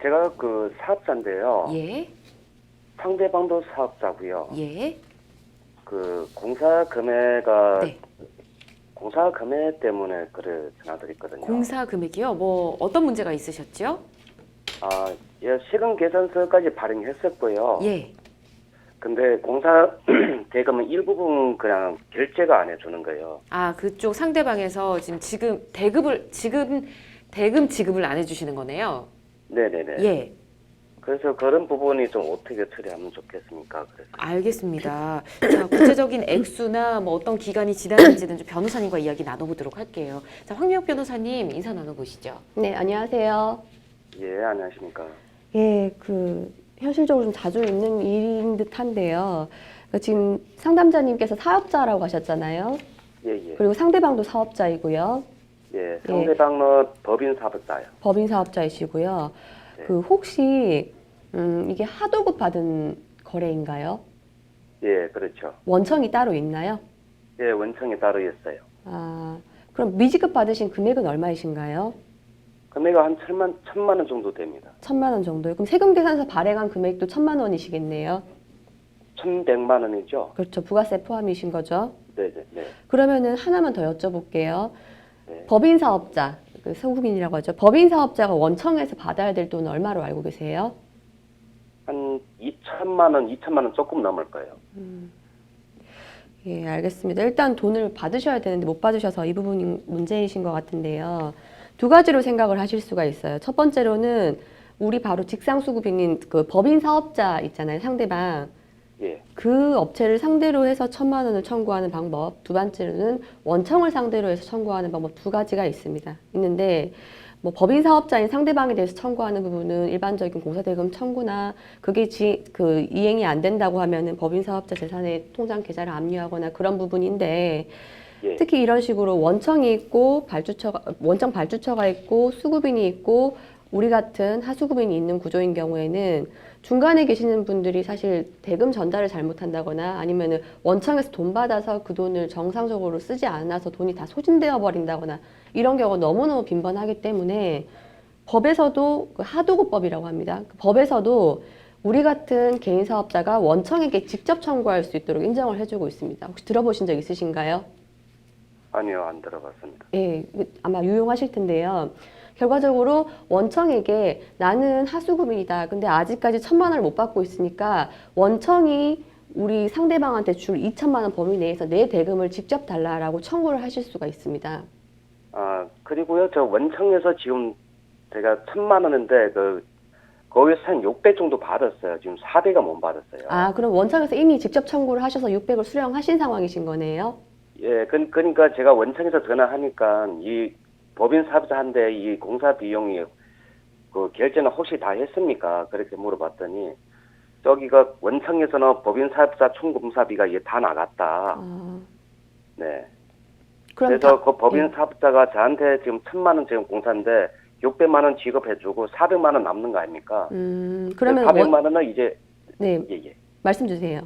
제가 그 사업자인데요. 예, 상대방도 사업자고요. 예, 그 공사 금액가 네. 공사 금액 때문에 그래 전화드렸거든요. 공사 금액이요? 뭐 어떤 문제가 있으셨죠? 예, 시간 계산서까지 발행했었고요. 예. 근데 공사 대금은 일부분 그냥 결제가 안 해주는 거예요. 아, 그쪽 상대방에서 지금 대금 지급을 안 해주시는 거네요. 네네네. 예, 그래서 그런 부분이 좀 어떻게 처리하면 좋겠습니까? 그래서. 알겠습니다. 자, 구체적인 액수나 뭐 어떤 기간이 지났는지는 좀 변호사님과 이야기 나눠보도록 할게요. 자, 황미혁 변호사님 인사 나눠보시죠. 네, 안녕하세요. 예, 안녕하십니까. 예, 현실적으로 좀 자주 있는 일인 듯한데요. 지금 상담자님께서 사업자라고 하셨잖아요. 예, 예. 그리고 상대방도 사업자이고요. 예, 상대방은 법인 사업자요. 법인 사업자이시고요. 네. 혹시 이게 하도급 받은 거래인가요? 예, 그렇죠. 원청이 따로 있나요? 예, 원청이 따로 있어요. 그럼 미지급 받으신 금액은 얼마이신가요? 금액은 한 천만 원 정도 됩니다. 1,000만 원 정도요. 그럼 세금계산서 발행한 금액도 1,000만 원이시겠네요. 1,100만 원이죠? 그렇죠. 부가세 포함이신 거죠. 네네, 네. 그러면은 하나만 더 여쭤볼게요. 네. 법인 사업자, 서구민이라고 하죠. 법인 사업자가 원청에서 받아야 될 돈은 얼마로 알고 계세요? 한 2천만 원 조금 넘을 거예요. 예, 알겠습니다. 일단 돈을 받으셔야 되는데 못 받으셔서 이 부분이 문제이신 것 같은데요. 두 가지로 생각을 하실 수가 있어요. 첫 번째로는 우리 바로 직상수급인인 그 법인 사업자 있잖아요. 상대방. 예, 그 업체를 상대로 해서 1,000만 원을 청구하는 방법. 두 번째로는 원청을 상대로 해서 청구하는 방법 두 가지가 있는데 뭐 법인 사업자인 상대방에 대해서 청구하는 부분은 일반적인 공사대금 청구나 그게 이행이 안 된다고 하면은 법인 사업자 재산의 통장 계좌를 압류하거나 그런 부분인데 예. 특히 이런 식으로 원청이 있고 원청 발주처가 있고 수급인이 있고 우리 같은 하수급인이 있는 구조인 경우에는 중간에 계시는 분들이 사실 대금 전달을 잘못한다거나 아니면은 원청에서 돈 받아서 그 돈을 정상적으로 쓰지 않아서 돈이 다 소진되어 버린다거나 이런 경우가 너무너무 빈번하기 때문에 법에서도 그 하도급법이라고 합니다. 그 법에서도 우리 같은 개인 사업자가 원청에게 직접 청구할 수 있도록 인정을 해주고 있습니다. 혹시 들어보신 적 있으신가요? 아니요, 안 들어봤습니다. 예, 아마 유용하실 텐데요. 결과적으로 원청에게 나는 하수급인이다. 근데 아직까지 1,000만 원을 못 받고 있으니까 원청이 우리 상대방한테 줄 2,000만 원 범위 내에서 내 대금을 직접 달라라고 청구를 하실 수가 있습니다. 그리고요, 저 원청에서 지금 제가 1,000만 원인데, 거기서 한 600 정도 받았어요. 지금 400은 못 받았어요. 그럼 원청에서 이미 직접 청구를 하셔서 600을 수령하신 상황이신 거네요? 예, 그러니까 제가 원청에서 전화하니까 이 법인 사업자한테 이 공사 비용이 그 결제는 혹시 다 했습니까? 그렇게 물어봤더니 저기가 원청에서는 법인 사업자 총검사비가 이게 다 나갔다. 네. 그래서 그 법인 사업자가 저한테 지금 1,000만 원 지금 공사인데 600만 원 지급해주고 400만 원 남는 거 아닙니까? 그러면 400만 원은 이제 네, 예. 말씀 주세요.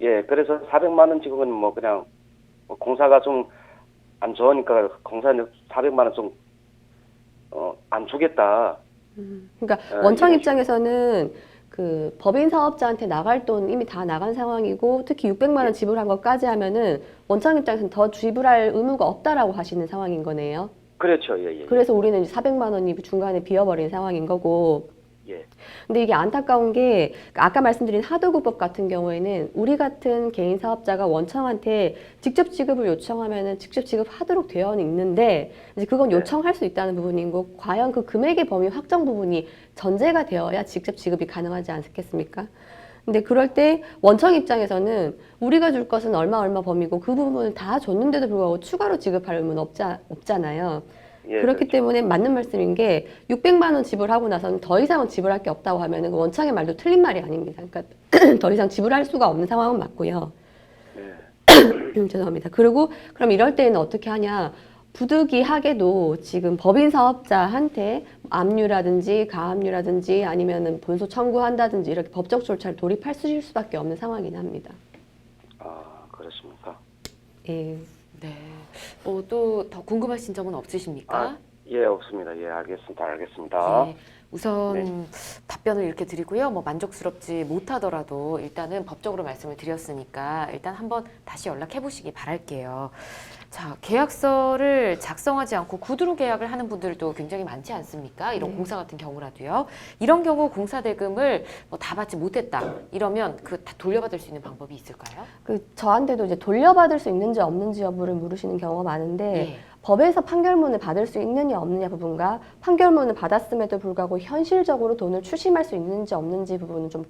예, 그래서 400만 원 지급은 뭐 그냥 공사가 좀 안 좋으니까 공사는 400만 원 좀 안 주겠다. 그러니까 원청 입장에서는 그 법인 사업자한테 나갈 돈 이미 다 나간 상황이고 특히 600만 원 지불한 것까지 하면은 원청 입장에서는 더 지불할 의무가 없다라고 하시는 상황인 거네요. 그렇죠, 예. 그래서 우리는 이제 400만 원이 중간에 비어버린 상황인 거고. 예. 근데 이게 안타까운 게 아까 말씀드린 하도급법 같은 경우에는 우리 같은 개인 사업자가 원청한테 직접 지급을 요청하면은 직접 지급하도록 되어 있는데 이제 그건 요청할 수 있다는 부분이고 과연 그 금액의 범위 확정 부분이 전제가 되어야 직접 지급이 가능하지 않겠습니까? 근데 그럴 때 원청 입장에서는 우리가 줄 것은 얼마 범위고 그 부분을 다 줬는데도 불구하고 추가로 지급할 의무는 없잖아요. 예, 그렇기 그렇죠. 때문에 맞는 말씀인 게 600만 원 지불하고 나서는 더 이상은 지불할 게 없다고 하면은 그 원청의 말도 틀린 말이 아닙니다. 그러니까 더 이상 지불할 수가 없는 상황은 맞고요. 죄송합니다. 그리고 그럼 이럴 때는 어떻게 하냐? 부득이하게도 지금 법인 사업자한테 압류라든지 가압류라든지 아니면은 본소 청구한다든지 이렇게 법적 절차를 돌입할 수밖에 없는 상황이긴 합니다. 그렇습니까? 예. 네. 또 더 궁금하신 점은 없으십니까? 예, 없습니다. 예, 알겠습니다. 우선 네. 답변을 이렇게 드리고요. 뭐 만족스럽지 못하더라도 일단은 법적으로 말씀을 드렸으니까 일단 한번 다시 연락해 보시기 바랄게요. 자, 계약서를 작성하지 않고 구두로 계약을 하는 분들도 굉장히 많지 않습니까? 이런 네. 공사 같은 경우라도요. 이런 경우 공사 대금을 뭐 다 받지 못했다. 이러면 그 다 돌려받을 수 있는 방법이 있을까요? 저한테도 이제 돌려받을 수 있는지 없는지 여부를 물으시는 경우가 많은데 네. 법에서 판결문을 받을 수 있느냐 없느냐 부분과 판결문을 받았음에도 불구하고 현실적으로 돈을 추심할 수 있는지 없는지 부분은 좀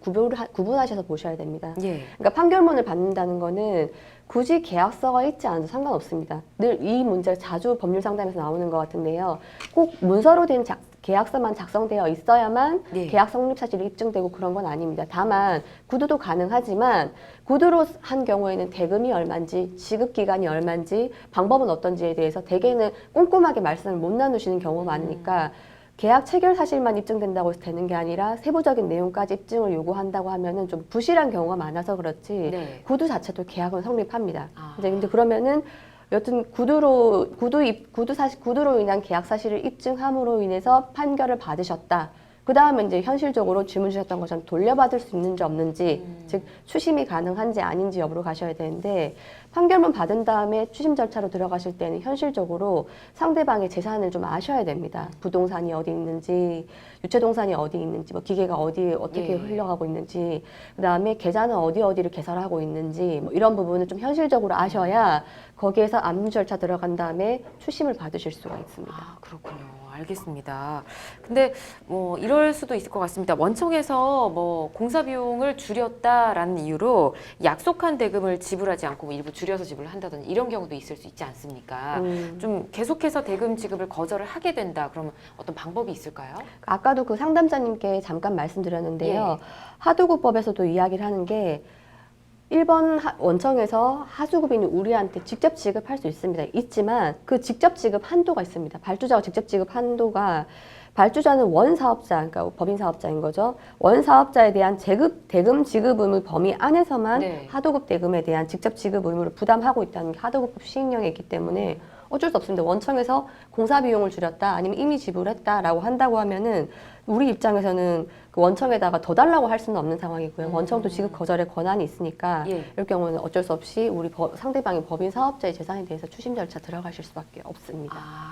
구분하셔서 보셔야 됩니다. 예. 그러니까 판결문을 받는다는 거는 굳이 계약서가 있지 않아도 상관없습니다. 늘 이 문제가 자주 법률 상담에서 나오는 것 같은데요. 꼭 문서로 된 계약서만 작성되어 있어야만 네. 계약 성립 사실이 입증되고 그런 건 아닙니다. 다만 구두도 가능하지만 구두로 한 경우에는 대금이 얼마인지 지급 기간이 얼마인지 방법은 어떤지에 대해서 대개는 꼼꼼하게 말씀을 못 나누시는 경우가 많으니까 계약 체결 사실만 입증된다고 해서 되는 게 아니라 세부적인 내용까지 입증을 요구한다고 하면은 좀 부실한 경우가 많아서 그렇지 네. 구두 자체도 계약은 성립합니다. 아. 이제 근데 그러면은 여튼 구두로 인한 계약 사실을 입증함으로 인해서 판결을 받으셨다. 그 다음에 이제 현실적으로 질문 주셨던 것처럼 돌려받을 수 있는지 없는지, 즉 추심이 가능한지 아닌지 여부로 가셔야 되는데 판결문 받은 다음에 추심 절차로 들어가실 때는 현실적으로 상대방의 재산을 좀 아셔야 됩니다. 부동산이 어디 있는지, 유체동산이 어디 있는지, 뭐 기계가 어디 어떻게 예. 흘러가고 있는지, 그 다음에 계좌는 어디를 개설하고 있는지, 뭐 이런 부분을 좀 현실적으로 아셔야 거기에서 압류 절차 들어간 다음에 추심을 받으실 수가 있습니다. 아, 그렇군요. 알겠습니다. 근데 뭐 이럴 수도 있을 것 같습니다. 원청에서 뭐 공사 비용을 줄였다라는 이유로 약속한 대금을 지불하지 않고 뭐 일부 줄여서 지불을 한다든지 이런 경우도 있을 수 있지 않습니까? 좀 계속해서 대금 지급을 거절을 하게 된다. 그러면 어떤 방법이 있을까요? 아까도 그 상담자님께 잠깐 말씀드렸는데요. 예. 하도급법에서도 이야기를 하는 게 1번 원청에서 하수급인이 우리한테 직접 지급할 수 있습니다. 있지만 그 직접 지급 한도가 있습니다. 발주자가 직접 지급 한도가 발주자는 원사업자, 그러니까 법인사업자인 거죠. 원사업자에 대한 대금 지급 의무 범위 안에서만 네. 하도급 대금에 대한 직접 지급 의무를 부담하고 있다는 게 하도급법 시행령에 있기 때문에 어쩔 수 없습니다. 원청에서 공사 비용을 줄였다 아니면 이미 지불했다라고 한다고 하면은 우리 입장에서는 그 원청에다가 더 달라고 할 수는 없는 상황이고요. 원청도 지급 거절의 권한이 있으니까 예. 이럴 경우는 어쩔 수 없이 우리 상대방의 법인 사업자의 재산에 대해서 추심 절차 들어가실 수밖에 없습니다. 아,